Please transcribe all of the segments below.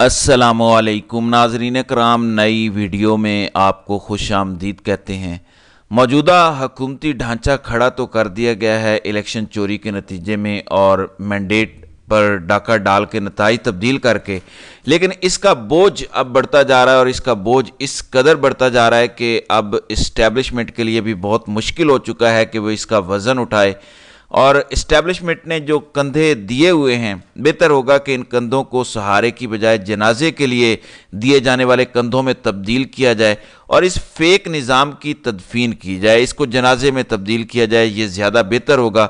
अस्सलामुअलैकुम नाज़रीन कराम, नई वीडियो में आपको खुश आमदीद कहते हैं। मौजूदा हुकूमती ढांचा खड़ा तो कर दिया गया है इलेक्शन चोरी के नतीजे में और मैंडेट पर डाका डाल के नताइज तब्दील करके, लेकिन इसका बोझ अब बढ़ता जा रहा है और इसका बोझ इस कदर बढ़ता जा रहा है कि अब इस्टेब्लिशमेंट के लिए भी बहुत मुश्किल हो चुका है कि वो इसका वज़न उठाए। और इस्टेब्लिशमेंट ने जो कंधे दिए हुए हैं, बेहतर होगा कि इन कंधों को सहारे की बजाय जनाजे के लिए दिए जाने वाले कंधों में तब्दील किया जाए और इस फेक निज़ाम की तदफीन की जाए, इसको जनाजे में तब्दील किया जाए। ये ज़्यादा बेहतर होगा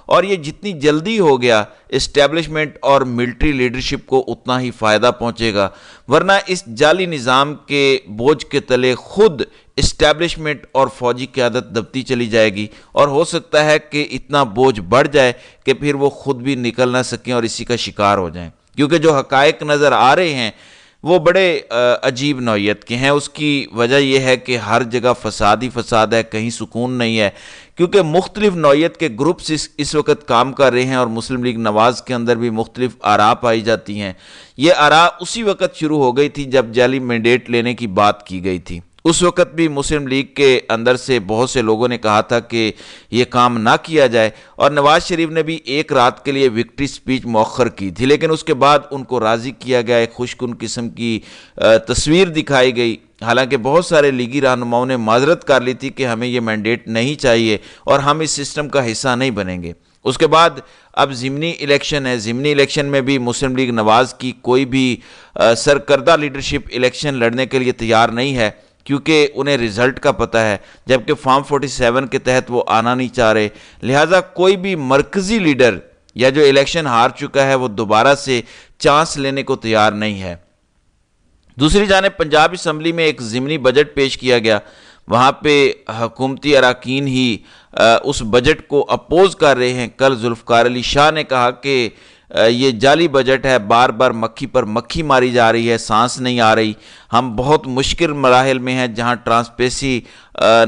और ये जितनी जल्दी हो गया इस्टेब्लिशमेंट और मिलिट्री लीडरशिप को उतना ही फ़ायदा पहुंचेगा, वरना इस जाली निज़ाम के बोझ के तले खुद इस्टेब्लिशमेंट और फौजी क़यादत दबती चली जाएगी और हो सकता है कि इतना बोझ बढ़ जाए कि फिर वो खुद भी निकल ना सकें और इसी का शिकार हो जाएं। क्योंकि जो हक़ाइक़ नज़र आ रहे हैं वो बड़े अजीब नौइयत के हैं। उसकी वजह यह है कि हर जगह फसाद ही फसाद है, कहीं सुकून नहीं है, क्योंकि मुख्तलिफ नौइयत के ग्रुप्स इस वक्त काम कर रहे हैं और मुस्लिम लीग नवाज़ के अंदर भी मुख्तलिफ आरा पाई जाती हैं। ये आरा उसी वक्त शुरू हो गई थी जब जाली मैंडेट लेने की बात की गई थी। उस वक्त भी मुस्लिम लीग के अंदर से बहुत से लोगों ने कहा था कि ये काम ना किया जाए और नवाज शरीफ ने भी एक रात के लिए विक्ट्री स्पीच मौखर की थी, लेकिन उसके बाद उनको राज़ी किया गया, एक खुशकुन किस्म की तस्वीर दिखाई गई। हालांकि बहुत सारे लीगी रहनुमाओं ने माजरत कर ली थी कि हमें ये मैंडेट नहीं चाहिए और हम इस सिस्टम का हिस्सा नहीं बनेंगे। उसके बाद अब ज़िमनी इलेक्शन है। ज़िमनी इलेक्शन में भी मुस्लिम लीग नवाज़ की कोई भी सरकर्दा लीडरशिप इलेक्शन लड़ने के लिए तैयार नहीं है, क्योंकि उन्हें रिज़ल्ट का पता है, जबकि फॉर्म 47 के तहत वो आना नहीं चाह रहे। लिहाजा कोई भी मरकज़ी लीडर या जो इलेक्शन हार चुका है वो दोबारा से चांस लेने को तैयार नहीं है। दूसरी जानिब पंजाब असम्बली में एक ज़िमनी बजट पेश किया गया, वहाँ पे हुकूमती अरकान ही उस बजट को अपोज कर रहे हैं। कल जुल्फ़िकार अली शाह ने कहा कि ये जाली बजट है, बार बार मक्खी पर मक्खी मारी जा रही है, सांस नहीं आ रही। हम बहुत मुश्किल मराहिल में हैं, जहाँ ट्रांसपेरेंसी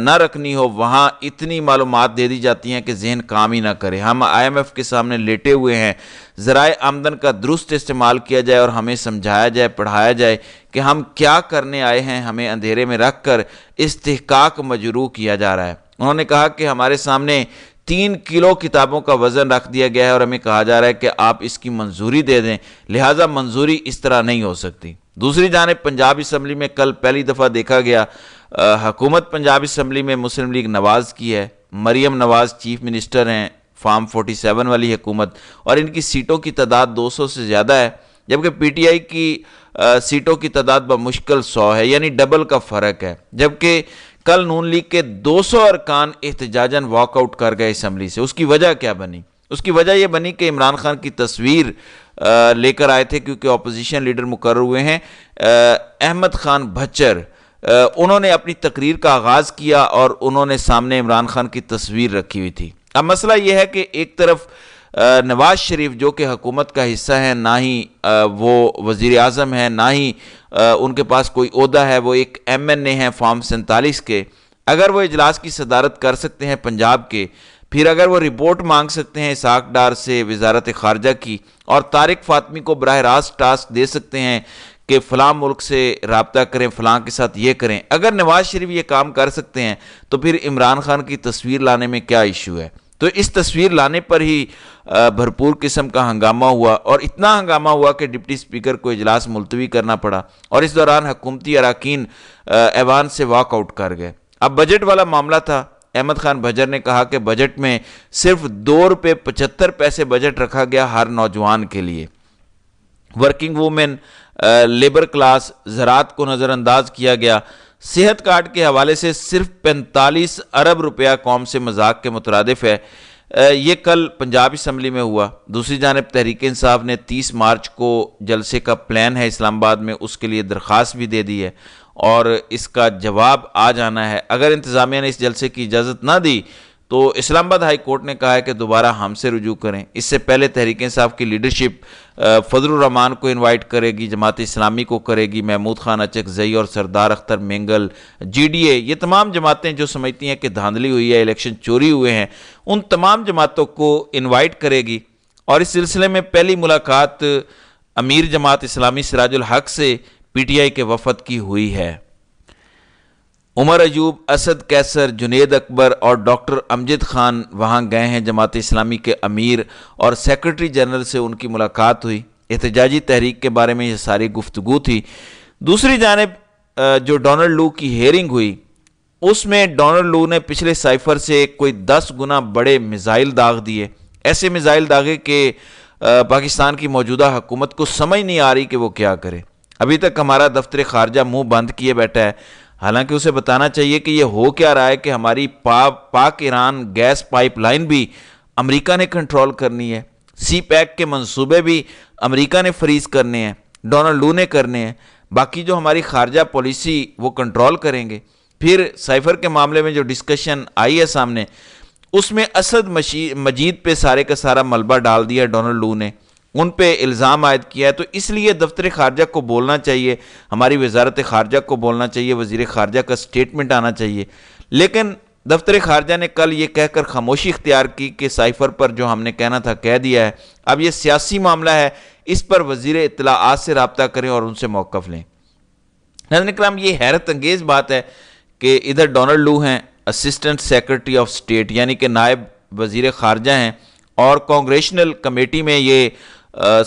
ना रखनी हो वहाँ इतनी मालूमात दे दी जाती हैं कि जहन काम ही ना करे। हम IMF के सामने लेटे हुए हैं। ज़राए आमदन का दुरुस्त इस्तेमाल किया जाए और हमें समझाया जाए, पढ़ाया जाए कि हम क्या करने आए हैं। हमें अंधेरे में रख कर इस्तिहकाक मजरूह किया जा रहा है। उन्होंने कहा कि हमारे सामने 3 किलो किताबों का वज़न रख दिया गया है और हमें कहा जा रहा है कि आप इसकी मंजूरी दे दें, लिहाजा मंजूरी इस तरह नहीं हो सकती। दूसरी जानिब पंजाब असम्बली में कल पहली दफ़ा देखा गया, हुकूमत पंजाब असम्बली में मुस्लिम लीग नवाज़ की है। मरियम नवाज़ चीफ मिनिस्टर हैं, फॉर्म 47 वाली हुकूमत, और इनकी सीटों की तादाद 200 से ज़्यादा है, जबकि PTI की सीटों की तादाद बमुश्किल 100 है, यानी डबल का फ़र्क है। जबकि कल नून लीग के 200 अरकान एहतजाजन वॉकआउट कर गए असम्बली से। उसकी वजह क्या बनी? उसकी वजह यह बनी कि इमरान खान की तस्वीर लेकर आए थे, क्योंकि अपोजिशन लीडर मुकर्रर हुए हैं अहमद खान भच्चर। उन्होंने अपनी तकरीर का आगाज़ किया और उन्होंने सामने इमरान खान की तस्वीर रखी हुई थी। अब मसला यह है कि एक तरफ नवाज शरीफ जो कि हुकूमत का हिस्सा है, ना ही वो वज़ीर आज़म है, ना ही उनके पास कोई ओहदा है, वो एक MNA हैं फॉर्म 47 के। अगर वो इजलास की सदारत कर सकते हैं पंजाब के, फिर अगर वो रिपोर्ट मांग सकते हैं इसहाक डार से वज़ारत ख़ारजा की और तारिक फ़ातमी को बराह रास्त टास्क दे सकते हैं कि फ़लाँ मुल्क से रब्ता करें, फ़लाँ के साथ ये करें, अगर नवाज शरीफ ये काम कर सकते हैं तो फिर इमरान खान की तस्वीर लाने में क्या इशू है? तो इस तस्वीर लाने पर ही भरपूर किस्म का हंगामा हुआ और इतना हंगामा हुआ कि डिप्टी स्पीकर को इजलास मुलतवी करना पड़ा और इस दौरान हुकूमती अरकान ऐवान से वॉकआउट कर गए। अब बजट वाला मामला था। अहमद खान भज्जर ने कहा कि बजट में सिर्फ ₹2.75 बजट रखा गया हर नौजवान के लिए। वर्किंग वूमेन, लेबर क्लास, ज़राअत को नज़रअंदाज किया गया। सेहत कार्ड के हवाले से सिर्फ 45 अरब रुपया कौम से मजाक के मुतरादिफ है। ये कल पंजाब असम्बली में हुआ। दूसरी जानिब तहरीक इंसाफ ने 30 मार्च को जलसे का प्लान है इस्लामाबाद में, उसके लिए दरख्वास्त भी दे दी है और इसका जवाब आ जाना है। अगर इंतज़ामिया ने इस जलसे की इजाज़त ना दी तो इस्लामाबाद हाई कोर्ट ने कहा है कि दोबारा हमसे रुजू करें। इससे पहले तहरीक इंसाफ की लीडरशिप फजलुर रहमान को इनवाइट करेगी, जमात इस्लामी को करेगी, महमूद खान अचकज़ई और सरदार अख्तर मेंगल, GDA, ये तमाम जमातें जो समझती हैं कि धांधली हुई है, इलेक्शन चोरी हुए हैं, उन तमाम जमातों को इनवाइट करेगी। और इस सिलसिले में पहली मुलाकात امیر جماعت اسلامی سراج الحق سے پی ٹی آئی کے وفد کی ہوئی ہے۔ عمر ایوب، اسد قیصر، جنید اکبر اور ڈاکٹر امجد خان وہاں گئے ہیں۔ جماعت اسلامی کے امیر اور سیکرٹری جنرل سے ان کی ملاقات ہوئی، احتجاجی تحریک کے بارے میں یہ ساری گفتگو تھی۔ دوسری جانب جو ڈونلڈ لو کی ہیئرنگ ہوئی، اس میں ڈونلڈ لو نے پچھلے سائفر سے کوئی 10 گنا بڑے میزائل داغ دیے، ایسے میزائل داغے کہ پاکستان کی موجودہ حکومت کو سمجھ نہیں آ رہی کہ وہ کیا کرے۔ ابھی تک ہمارا دفتر خارجہ منہ بند کیے بیٹھا ہے، حالانکہ اسے بتانا چاہیے کہ یہ ہو کیا رہا ہے کہ ہماری پاک ایران گیس پائپ لائن بھی امریکہ نے کنٹرول کرنی ہے، سی پیک کے منصوبے بھی امریکہ نے فریز کرنے ہیں، ڈونلڈ لو نے کرنے ہیں، باقی جو ہماری خارجہ پالیسی وہ کنٹرول کریں گے۔ پھر سائفر کے معاملے میں جو ڈسکشن آئی ہے سامنے، اس میں اسد مجید پہ سارے کا سارا ملبہ ڈال دیا ڈونلڈ لو نے، ان پہ الزام عائد کیا ہے۔ تو اس لیے دفتر خارجہ کو بولنا چاہیے، ہماری وزارت خارجہ کو بولنا چاہیے، وزیر خارجہ کا سٹیٹمنٹ آنا چاہیے، لیکن دفتر خارجہ نے کل یہ کہہ کر خاموشی اختیار کی کہ سائفر پر جو ہم نے کہنا تھا کہہ دیا ہے، اب یہ سیاسی معاملہ ہے، اس پر وزیر اطلاعات سے رابطہ کریں اور ان سے موقف لیں۔ ناظرین کرام، یہ حیرت انگیز بات ہے کہ ادھر ڈونلڈ لو ہیں، اسسٹنٹ سیکرٹری آف اسٹیٹ یعنی کہ نائب وزیر خارجہ ہیں، اور کانگریشنل کمیٹی میں یہ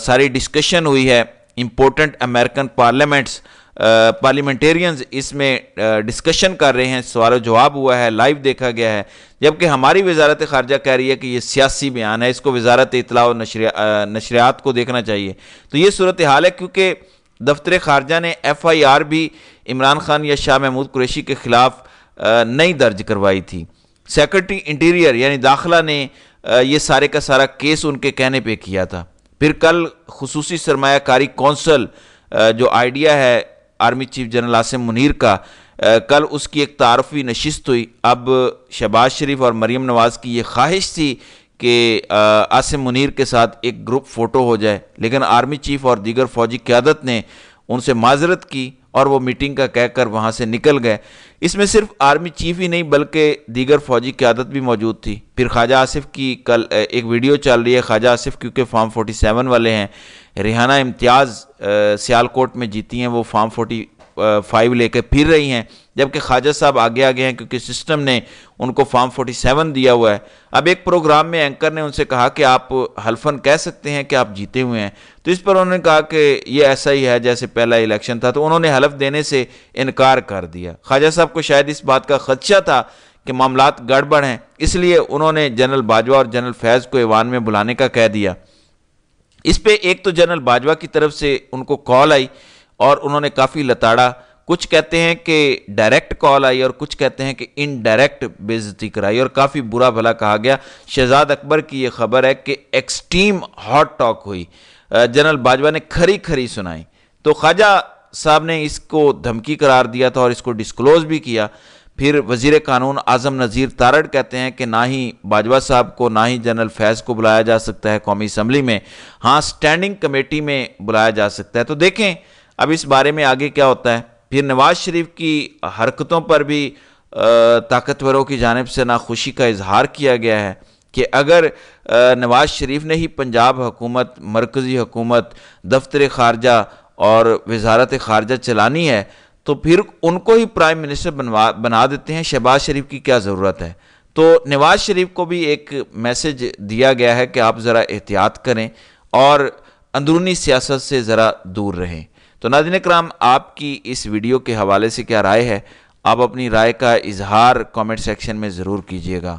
ساری ڈسکشن ہوئی ہے، امپورٹنٹ امریکن پارلیمنٹیرینز اس میں ڈسکشن کر رہے ہیں، سوال و جواب ہوا ہے، لائیو دیکھا گیا ہے، جبکہ ہماری وزارت خارجہ کہہ رہی ہے کہ یہ سیاسی بیان ہے، اس کو وزارت اطلاع و نشریات کو دیکھنا چاہیے۔ تو یہ صورتحال ہے کیونکہ دفتر خارجہ نے ایف آئی آر بھی عمران خان یا شاہ محمود قریشی کے خلاف نہیں درج کروائی تھی۔ سیکرٹری انٹیریئر یعنی داخلہ نے یہ سارے کا سارا کیس ان کے کہنے پہ کیا تھا۔ پھر کل خصوصی سرمایہ کاری کونسل جو آئیڈیا ہے army chief general Asim Munir کا، کل اس کی ایک تعارفی نشست ہوئی۔ اب شہباز شریف اور مریم نواز کی یہ خواہش تھی کہ عاصم منیر کے ساتھ ایک گروپ فوٹو ہو جائے، لیکن آرمی چیف اور دیگر فوجی قیادت نے ان سے معذرت کی اور وہ میٹنگ کا کہہ کر وہاں سے نکل گئے۔ اس میں صرف آرمی چیف ہی نہیں بلکہ دیگر فوجی قیادت بھی موجود تھی۔ پھر خواجہ آصف کی کل ایک ویڈیو چل رہی ہے، خواجہ آصف کیونکہ فارم 47 والے ہیں، ریحانہ امتیاز سیالکوٹ میں جیتی ہیں، وہ فارم 45 لے کے پھر رہی ہیں، جبکہ خواجہ صاحب آگے آگے ہیں کیونکہ سسٹم نے ان کو فارم 47 دیا ہوا ہے۔ اب ایک پروگرام میں اینکر نے ان سے کہا کہ آپ حلفاً کہہ سکتے ہیں کہ آپ جیتے ہوئے ہیں، تو اس پر انہوں نے کہا کہ یہ ایسا ہی ہے جیسے پہلا الیکشن تھا، تو انہوں نے حلف دینے سے انکار کر دیا۔ خواجہ صاحب کو شاید اس بات کا خدشہ تھا کہ معاملات گڑبڑ ہیں، اس لیے انہوں نے جنرل باجوہ اور جنرل فیض کو ایوان میں بلانے کا کہہ دیا۔ اس پہ ایک تو جنرل باجوہ کی طرف سے ان کو کال آئی اور انہوں نے کافی لتاڑا، کچھ کہتے ہیں کہ ڈائریکٹ کال آئی اور کچھ کہتے ہیں کہ انڈائریکٹ بے عزتی کرائی اور کافی برا بھلا کہا گیا۔ شہزاد اکبر کی یہ خبر ہے کہ ایکسٹریم ہاٹ ٹاک ہوئی، جنرل باجوہ نے کھری کھری سنائی، تو خواجہ صاحب نے اس کو دھمکی قرار دیا تھا اور اس کو ڈسکلوز بھی کیا۔ پھر وزیر قانون اعظم نذیر تارڑ کہتے ہیں کہ نہ ہی باجوہ صاحب کو نہ ہی جنرل فیض کو بلایا جا سکتا ہے قومی اسمبلی میں، ہاں سٹینڈنگ کمیٹی میں بلایا جا سکتا ہے۔ تو دیکھیں اب اس بارے میں آگے کیا ہوتا ہے۔ پھر نواز شریف کی حرکتوں پر بھی طاقتوروں کی جانب سے ناخوشی کا اظہار کیا گیا ہے کہ اگر نواز شریف نے ہی پنجاب حکومت، مرکزی حکومت، دفتر خارجہ اور وزارت خارجہ چلانی ہے تو پھر ان کو ہی پرائم منسٹر بنا دیتے ہیں، شہباز شریف کی کیا ضرورت ہے۔ تو نواز شریف کو بھی ایک میسج دیا گیا ہے کہ آپ ذرا احتیاط کریں اور اندرونی سیاست سے ذرا دور رہیں۔ تو ناظرین کرام، آپ کی اس ویڈیو کے حوالے سے کیا رائے ہے؟ آپ اپنی رائے کا اظہار کامنٹ سیکشن میں ضرور کیجیے گا۔